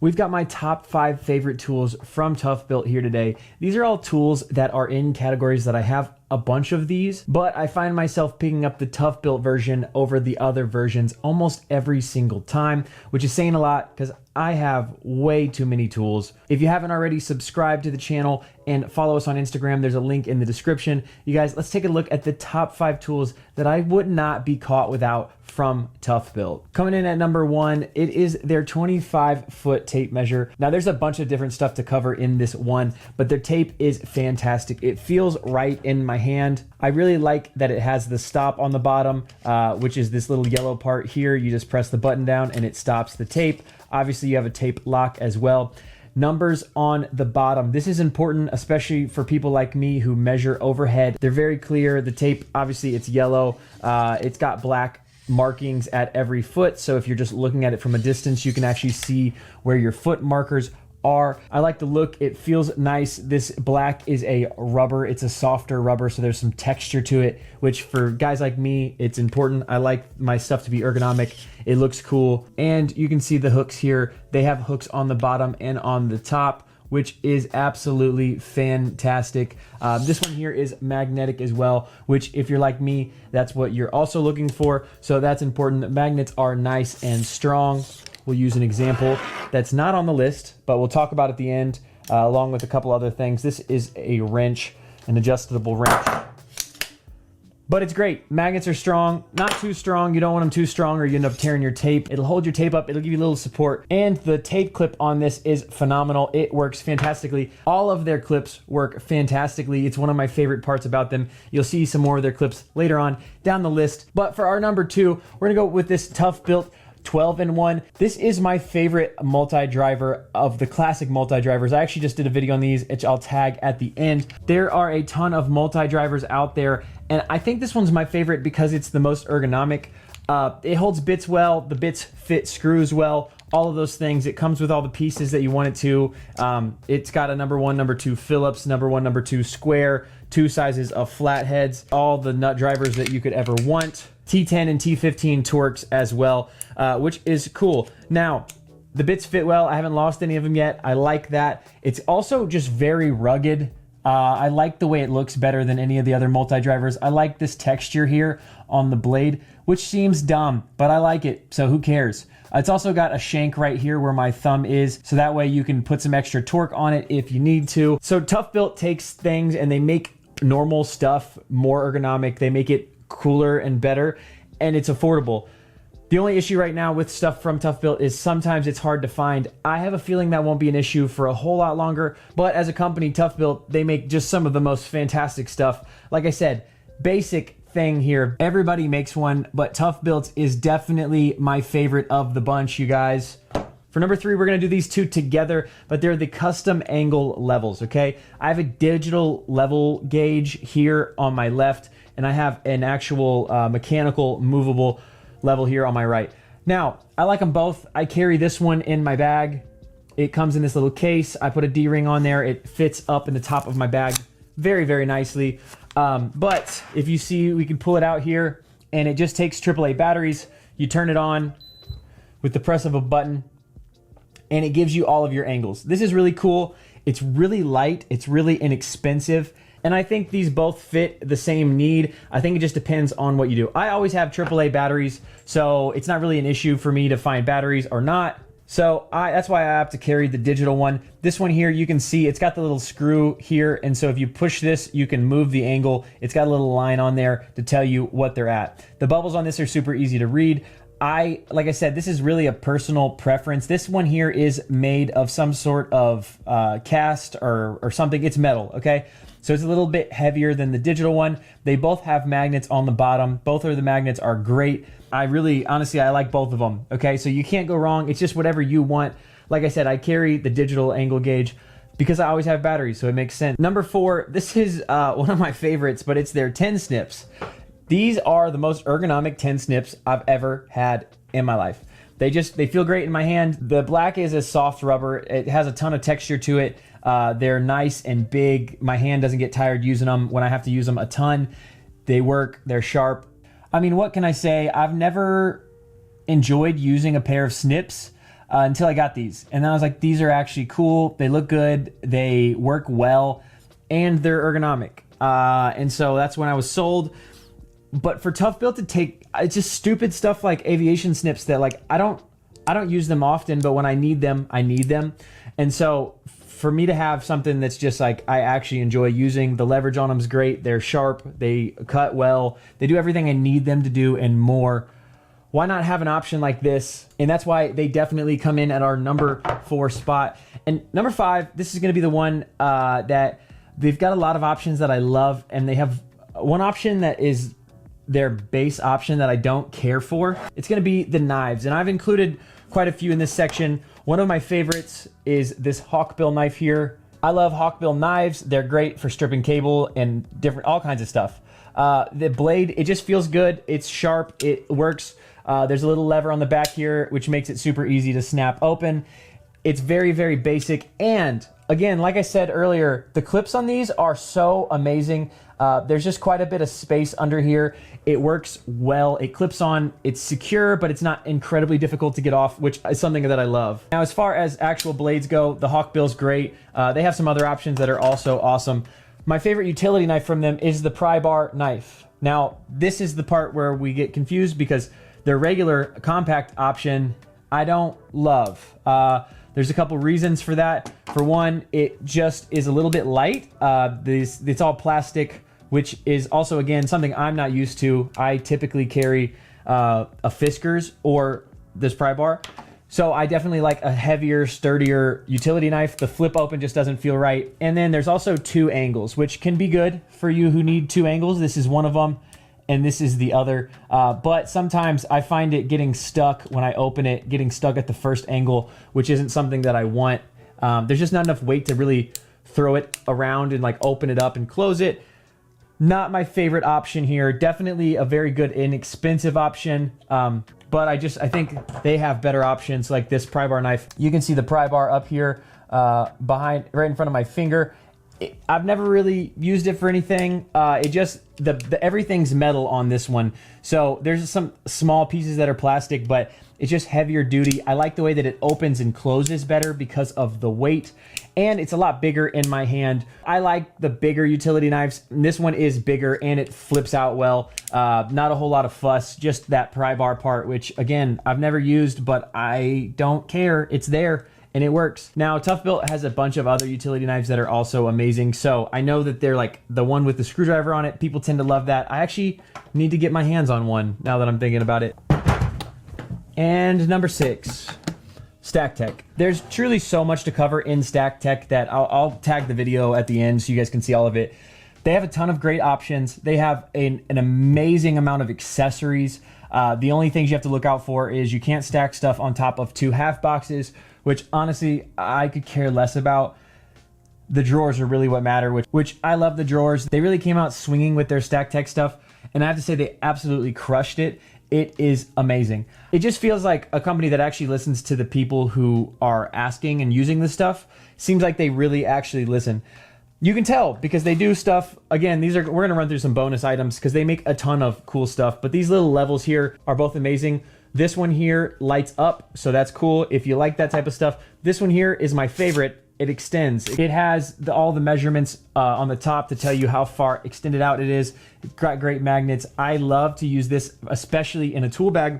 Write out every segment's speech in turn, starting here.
We've got my top 5 favorite tools from ToughBuilt here today. These are all tools that are in categories that I have a bunch of these, but I find myself picking up the ToughBuilt version over the other versions almost every single time, which is saying a lot because I have way too many tools. If you haven't already, subscribe to the channel and follow us on Instagram. There's a link in the description. You guys, let's take a look at the top 5 tools that I would not be caught without from ToughBuilt. Coming in at number 1, it is their 25-foot tape measure. Now there's a bunch of different stuff to cover in this one, but their tape is fantastic. It feels right in my hand. I really like that it has the stop on the bottom, which is this little yellow part here. You just press the button down and it stops the tape. Obviously you have a tape lock as well. Numbers on the bottom. This is important, especially for people like me who measure overhead. They're very clear. The tape, obviously it's yellow. It's got black markings at every foot. So if you're just looking at it from a distance, you can actually see where your foot markers are. I like the look. It feels nice. This black is a rubber. It's a softer rubber, so there's some texture to it, which for guys like me, it's important. I like my stuff to be ergonomic. It looks cool. And you can see the hooks here. They have hooks on the bottom and on the top, which is absolutely fantastic. This one here is magnetic as well, which if you're like me, that's what you're also looking for. So that's important. Magnets are nice and strong. We'll use an example that's not on the list, but we'll talk about at the end, along with a couple other things. This is a wrench, an adjustable wrench. But it's great. Magnets are strong, not too strong. You don't want them too strong or you end up tearing your tape. It'll hold your tape up. It'll give you a little support. And the tape clip on this is phenomenal. It works fantastically. All of their clips work fantastically. It's one of my favorite parts about them. You'll see some more of their clips later on down the list. But for our number 2, we're gonna go with this ToughBuilt 12-in-1. This is my favorite multi-driver of the classic multi-drivers. I actually just did a video on these, which I'll tag at the end. There are a ton of multi-drivers out there, and I think this one's my favorite because it's the most ergonomic. It holds bits well, the bits fit screws well, all of those things. It comes with all the pieces that you want it to. It's got a number 1, number 2 Phillips, number 1, number 2 square, 2 sizes of flatheads, all the nut drivers that you could ever want. T10 and T15 Torx as well, which is cool. Now, the bits fit well. I haven't lost any of them yet. I like that. It's also just very rugged. I like the way it looks better than any of the other multi-drivers. I like this texture here on the blade, which seems dumb, but I like it, so who cares? It's also got a shank right here where my thumb is, so that way you can put some extra torque on it if you need to. So ToughBuilt takes things and they make normal stuff more ergonomic. They make it cooler and better, and it's affordable. The only issue right now with stuff from ToughBuilt is sometimes it's hard to find. I have a feeling that won't be an issue for a whole lot longer, but as a company, ToughBuilt, they make just some of the most fantastic stuff. Like I said, basic thing here. Everybody makes one, but ToughBuilt is definitely my favorite of the bunch, you guys. For number 3, we're gonna do these two together, but they're the custom angle levels, okay? I have a digital level gauge here on my left, and I have an actual mechanical movable level here on my right. Now, I like them both. I carry this one in my bag. It comes in this little case. I put a D-ring on there. It fits up in the top of my bag very, very nicely. But if you see, we can pull it out here, and it just takes AAA batteries. You turn it on with the press of a button, and it gives you all of your angles. This is really cool. It's really light. It's really inexpensive. And I think these both fit the same need. I think it just depends on what you do. I always have AAA batteries, so it's not really an issue for me to find batteries or not. So that's why I have to carry the digital one. This one here, you can see it's got the little screw here. And so if you push this, you can move the angle. It's got a little line on there to tell you what they're at. The bubbles on this are super easy to read. Like I said, this is really a personal preference. This one here is made of some sort of cast or something. It's metal, okay? So it's a little bit heavier than the digital one. They both have magnets on the bottom. Both of the magnets are great. Honestly, I like both of them, okay? So you can't go wrong. It's just whatever you want. Like I said, I carry the digital angle gauge because I always have batteries, so it makes sense. Number 4, this is one of my favorites, but it's their 10 snips. These are the most ergonomic 10 snips I've ever had in my life. They feel great in my hand. The black is a soft rubber. It has a ton of texture to it. They're nice and big. My hand doesn't get tired using them when I have to use them a ton. They work, they're sharp. I mean, what can I say? I've never enjoyed using a pair of snips. until I got these. And then I was like, these are actually cool. They look good. They work well, and they're ergonomic. And so that's when I was sold. But for ToughBuilt to take, it's just stupid stuff like aviation snips that like I don't use them often, but when I need them, I need them. And so for me to have something that's just like I actually enjoy using, the leverage on them is great. They're sharp. They cut well. They do everything I need them to do and more. Why not have an option like this? And that's why they definitely come in at our number 4 spot. And number 5, this is going to be the one that they've got a lot of options that I love, and they have one option that is their base option that I don't care for. It's going to be the knives, and I've included quite a few in this section. One of my favorites is this hawkbill knife here. I love hawkbill knives. They're great for stripping cable and all kinds of stuff. The blade, it just feels good. It's sharp. It works. There's a little lever on the back here, which makes it super easy to snap open. It's very, very basic. And again, like I said earlier, the clips on these are so amazing. There's just quite a bit of space under here. It works well. It clips on. It's secure, but it's not incredibly difficult to get off, which is something that I love. Now, as far as actual blades go, the hawkbill's great. They have some other options that are also awesome. My favorite utility knife from them is the pry bar knife. Now, this is the part where we get confused because their regular compact option, I don't love. There's a couple reasons for that. For one, it just is a little bit light. It's all plastic, which is also, again, something I'm not used to. I typically carry a Fiskars or this pry bar. So I definitely like a heavier, sturdier utility knife. The flip open just doesn't feel right. And then there's also 2 angles, which can be good for you who need 2 angles. This is one of them, and this is the other. But sometimes I find it getting stuck when I open it, getting stuck at the first angle, which isn't something that I want. There's just not enough weight to really throw it around and like open it up and close it. Not my favorite option here. Definitely a very good, inexpensive option. But I think they have better options like this pry bar knife. You can see the pry bar up here behind, right in front of my finger. I've never really used it for anything. Everything's metal on this one. So there's some small pieces that are plastic, but it's just heavier duty. I like the way that it opens and closes better because of the weight, and it's a lot bigger in my hand. I like the bigger utility knives. This one is bigger and it flips out well. Not a whole lot of fuss, just that pry bar part, which again, I've never used, but I don't care. It's there and it works. Now, ToughBuilt has a bunch of other utility knives that are also amazing. So I know that they're like the one with the screwdriver on it. People tend to love that. I actually need to get my hands on one now that I'm thinking about it. And number 6, StackTech. There's truly so much to cover in StackTech that I'll tag the video at the end so you guys can see all of it. They have a ton of great options. They have an amazing amount of accessories. The only things you have to look out for is you can't stack stuff on top of 2 half boxes, which honestly, I could care less about. The drawers are really what matter, which I love the drawers. They really came out swinging with their StackTech stuff, and I have to say they absolutely crushed it. It is amazing. It just feels like a company that actually listens to the people who are asking and using this stuff. Seems like they really actually listen. You can tell because they do stuff. Again, we're gonna run through some bonus items because they make a ton of cool stuff, but these little levels here are both amazing. This one here lights up, so that's cool if you like that type of stuff. This one here is my favorite. It extends. It has all the measurements on the top to tell you how far extended out it is. It's got great magnets. I love to use this, especially in a tool bag.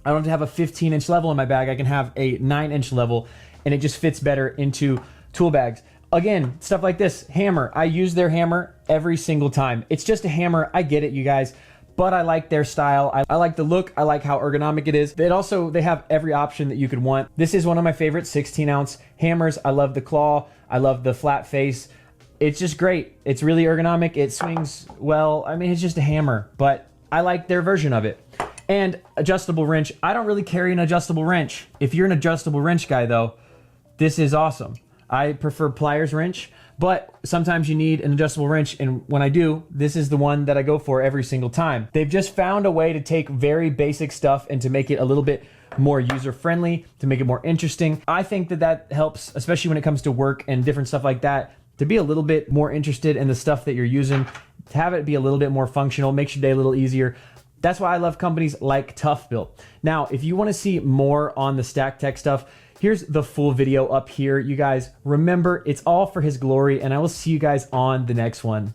I don't have to have a 15-inch level in my bag. I can have a 9-inch level, and it just fits better into tool bags. Again, stuff like this, hammer. I use their hammer every single time. It's just a hammer. I get it, you guys. But I like their style. I like the look. I like how ergonomic it is. They have every option that you could want. This is one of my favorite 16-ounce hammers. I love the claw. I love the flat face. It's just great. It's really ergonomic. It swings well. I mean, it's just a hammer, but I like their version of it. And adjustable wrench. I don't really carry an adjustable wrench. If you're an adjustable wrench guy though, this is awesome. I prefer pliers wrench, but sometimes you need an adjustable wrench, and when I do, this is the one that I go for every single time. They've just found a way to take very basic stuff and to make it a little bit more user-friendly, to make it more interesting. I think that helps, especially when it comes to work and different stuff like that, to be a little bit more interested in the stuff that you're using, to have it be a little bit more functional, makes your day a little easier. That's why I love companies like ToughBuilt. Now, if you want to see more on the StackTech stuff, here's the full video up here. You guys remember, it's all for his glory, and I will see you guys on the next one.